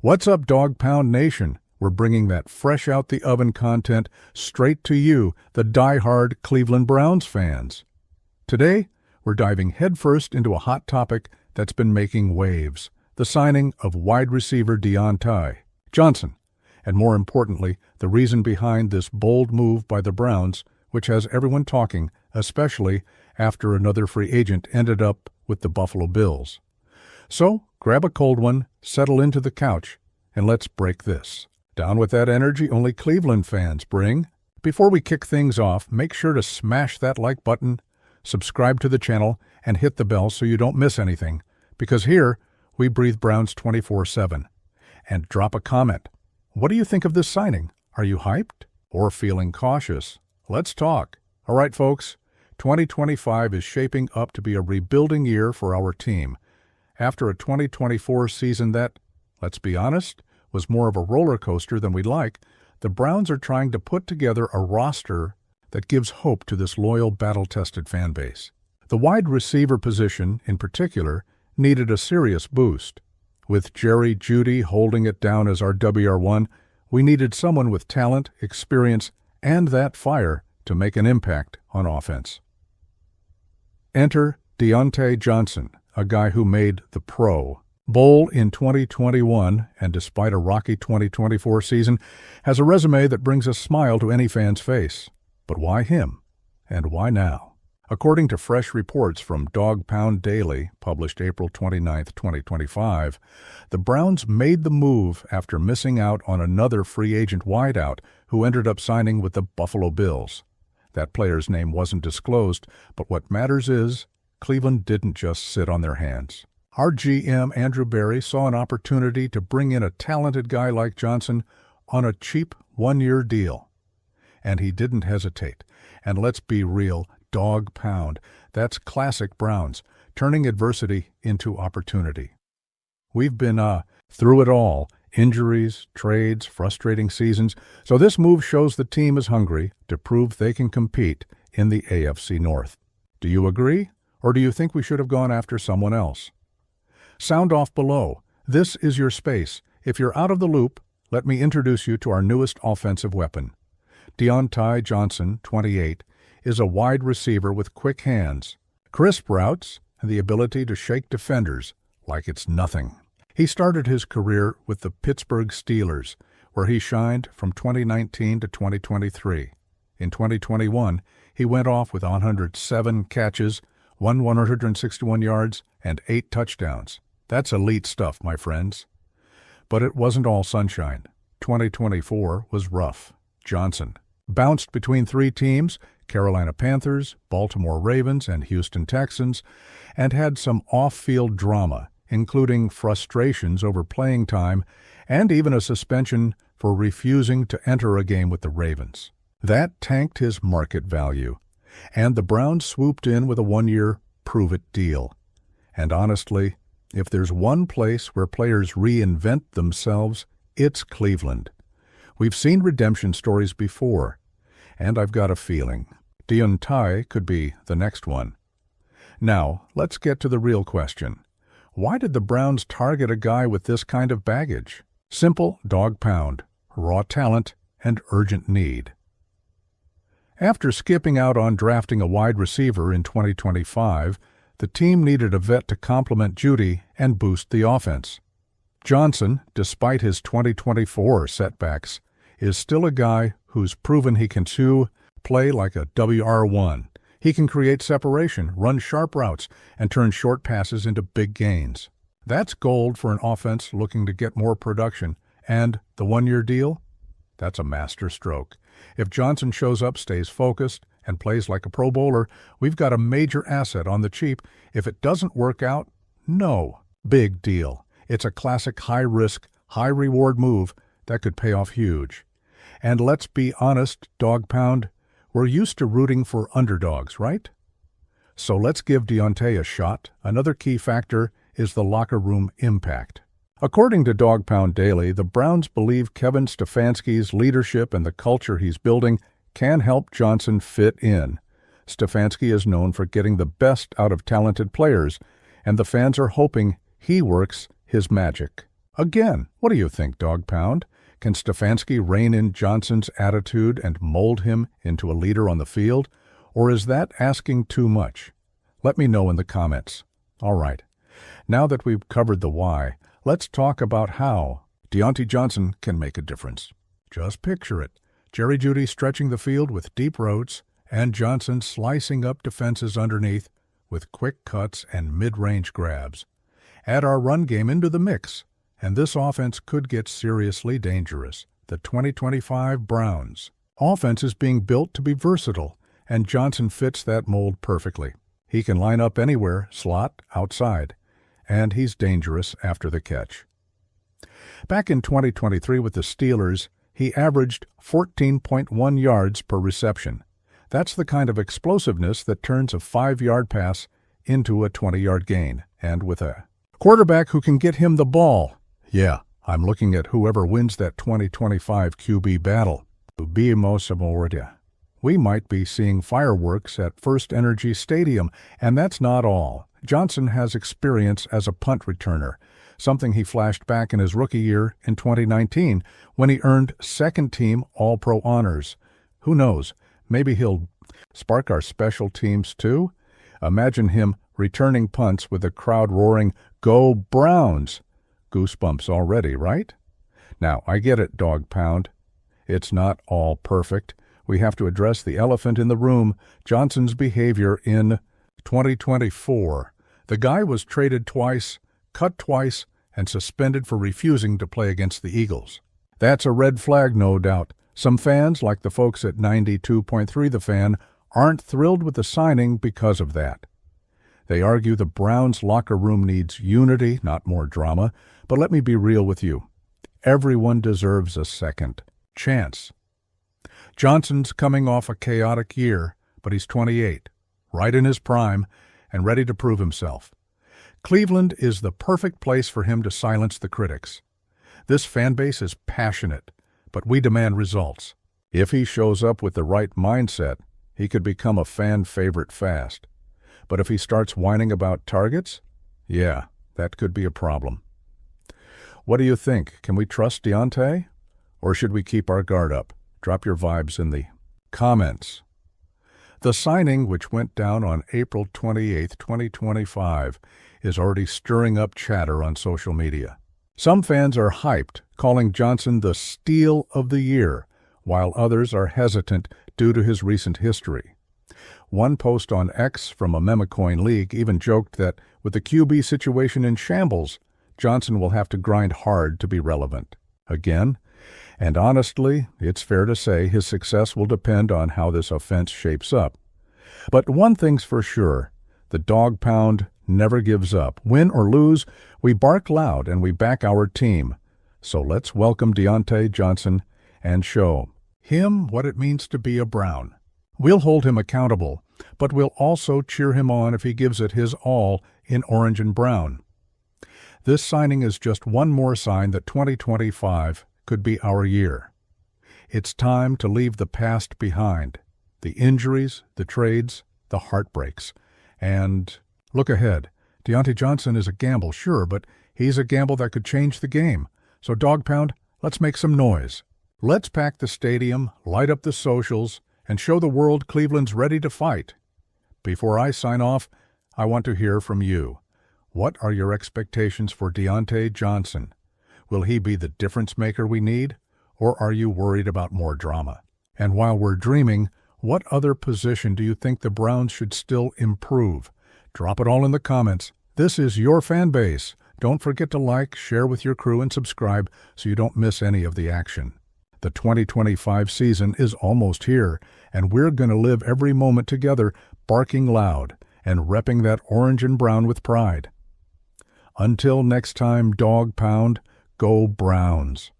What's up, Dog Pound Nation? We're bringing that fresh out the oven content straight to you, the die-hard Cleveland Browns fans. Today, we're diving headfirst into a hot topic that's been making waves, the signing of wide receiver Diontae Johnson, and more importantly, the reason behind this bold move by the Browns, which has everyone talking, especially after another free agent ended up with the Buffalo Bills. So, grab a cold one, settle into the couch, and let's break this. Down with that energy only Cleveland fans bring. Before we kick things off, make sure to smash that like button, subscribe to the channel, and hit the bell so you don't miss anything, because here, we breathe Browns 24/7. And drop a comment. What do you think of this signing? Are you hyped or feeling cautious? Let's talk. All right, folks, 2025 is shaping up to be a rebuilding year for our team. After a 2024 season that, let's be honest, was more of a roller coaster than we'd like, the Browns are trying to put together a roster that gives hope to this loyal, battle-tested fan base. The wide receiver position, in particular, needed a serious boost. With Jerry Jeudy holding it down as our WR1, we needed someone with talent, experience, and that fire to make an impact on offense. Enter Diontae Johnson, a guy who made the Pro Bowl in 2021, and despite a rocky 2024 season, has a resume that brings a smile to any fan's face. But why him? And why now? According to fresh reports from Dog Pound Daily, published April 29, 2025, the Browns made the move after missing out on another free agent wideout who ended up signing with the Buffalo Bills. That player's name wasn't disclosed, but what matters is Cleveland didn't just sit on their hands. Our GM, Andrew Berry, saw an opportunity to bring in a talented guy like Johnson on a cheap one-year deal. And he didn't hesitate. And let's be real, Dog Pound. That's classic Browns, turning adversity into opportunity. We've been through it all, injuries, trades, frustrating seasons, so this move shows the team is hungry to prove they can compete in the AFC North. Do you agree, or do you think we should have gone after someone else? Sound off below. This is your space. If you're out of the loop, let me introduce you to our newest offensive weapon. Diontae Johnson, 28, is a wide receiver with quick hands, crisp routes, and the ability to shake defenders like it's nothing. He started his career with the Pittsburgh Steelers, where he shined from 2019 to 2023. In 2021, he went off with 107 catches, 161 yards, and 8 touchdowns. That's elite stuff, my friends. But it wasn't all sunshine. 2024 was rough. Johnson bounced between 3 teams, Carolina Panthers, Baltimore Ravens, and Houston Texans, and had some off-field drama, including frustrations over playing time and even a suspension for refusing to enter a game with the Ravens. That tanked his market value, and the Browns swooped in with a one-year prove-it deal. And honestly, if there's one place where players reinvent themselves, it's Cleveland. We've seen redemption stories before, and I've got a feeling Diontae could be the next one. Now, let's get to the real question. Why did the Browns target a guy with this kind of baggage? Simple, Dog Pound, raw talent, and urgent need. After skipping out on drafting a wide receiver in 2025, the team needed a vet to complement Jeudy and boost the offense. Johnson, despite his 2024 setbacks, is still a guy who's proven he can play like a WR1. He can create separation, run sharp routes, and turn short passes into big gains. That's gold for an offense looking to get more production. And the one-year deal? That's a master stroke. If Johnson shows up, stays focused, and plays like a Pro Bowler, we've got a major asset on the cheap. If it doesn't work out, no big deal. It's a classic high-risk, high-reward move that could pay off huge. And let's be honest, Dog Pound, we're used to rooting for underdogs, right? So let's give Diontae a shot. Another key factor is the locker room impact. According to Dog Pound Daily, the Browns believe Kevin Stefanski's leadership and the culture he's building can help Johnson fit in. Stefanski is known for getting the best out of talented players, and the fans are hoping he works his magic. Again, what do you think, Dog Pound? Can Stefanski rein in Johnson's attitude and mold him into a leader on the field? Or is that asking too much? Let me know in the comments. All right, now that we've covered the why, let's talk about how Diontae Johnson can make a difference. Just picture it. Jerry Jeudy stretching the field with deep routes, and Johnson slicing up defenses underneath with quick cuts and mid-range grabs. Add our run game into the mix, and this offense could get seriously dangerous. The 2025 Browns offense is being built to be versatile, and Johnson fits that mold perfectly. He can line up anywhere, slot, outside, and he's dangerous after the catch. Back in 2023 with the Steelers, he averaged 14.1 yards per reception. That's the kind of explosiveness that turns a 5-yard pass into a 20-yard gain, and with a quarterback who can get him the ball. Yeah, I'm looking at whoever wins that 2025 QB battle. We might be seeing fireworks at First Energy Stadium, and that's not all. Johnson has experience as a punt returner, something he flashed back in his rookie year in 2019 when he earned second-team All-Pro honors. Who knows, maybe he'll spark our special teams too? Imagine him returning punts with the crowd roaring, "Go Browns!" Goosebumps already, right? Now, I get it, Dog Pound. It's not all perfect. We have to address the elephant in the room, Johnson's behavior in 2024. The guy was traded twice, cut twice, and suspended for refusing to play against the Eagles. That's a red flag, no doubt. Some fans, like the folks at 92.3 The Fan, aren't thrilled with the signing because of that. They argue the Browns' locker room needs unity, not more drama. But let me be real with you. Everyone deserves a second chance. Johnson's coming off a chaotic year, but he's 28, right in his prime, and ready to prove himself. Cleveland is the perfect place for him to silence the critics. This fan base is passionate, but we demand results. If he shows up with the right mindset, he could become a fan favorite fast. But if he starts whining about targets, yeah, that could be a problem. What do you think? Can we trust Diontae? Or should we keep our guard up? Drop your vibes in the comments. The signing, which went down on April 28, 2025, is already stirring up chatter on social media. Some fans are hyped, calling Johnson the steal of the year, while others are hesitant due to his recent history. One post on X from a Memecoin league even joked that with the QB situation in shambles, Johnson will have to grind hard to be relevant. Again, and honestly, it's fair to say his success will depend on how this offense shapes up. But one thing's for sure, the Dog Pound never gives up. Win or lose, we bark loud and we back our team. So let's welcome Diontae Johnson and show him what it means to be a Brown. We'll hold him accountable, but we'll also cheer him on if he gives it his all in orange and brown. This signing is just one more sign that 2025 could be our year. It's time to leave the past behind, the injuries, the trades, the heartbreaks, and look ahead. Diontae Johnson is a gamble, sure, but he's a gamble that could change the game. So Dog Pound, let's make some noise. Let's pack the stadium, light up the socials, and show the world Cleveland's ready to fight. Before I sign off, I want to hear from you. What are your expectations for Diontae Johnson? Will he be the difference maker we need, or are you worried about more drama? And while we're dreaming, what other position do you think the Browns should still improve? Drop it all in the comments. This is your fan base. Don't forget to like, share with your crew, and subscribe so you don't miss any of the action. The 2025 season is almost here, and we're going to live every moment together, barking loud and repping that orange and brown with pride. Until next time, Dog Pound, go Browns.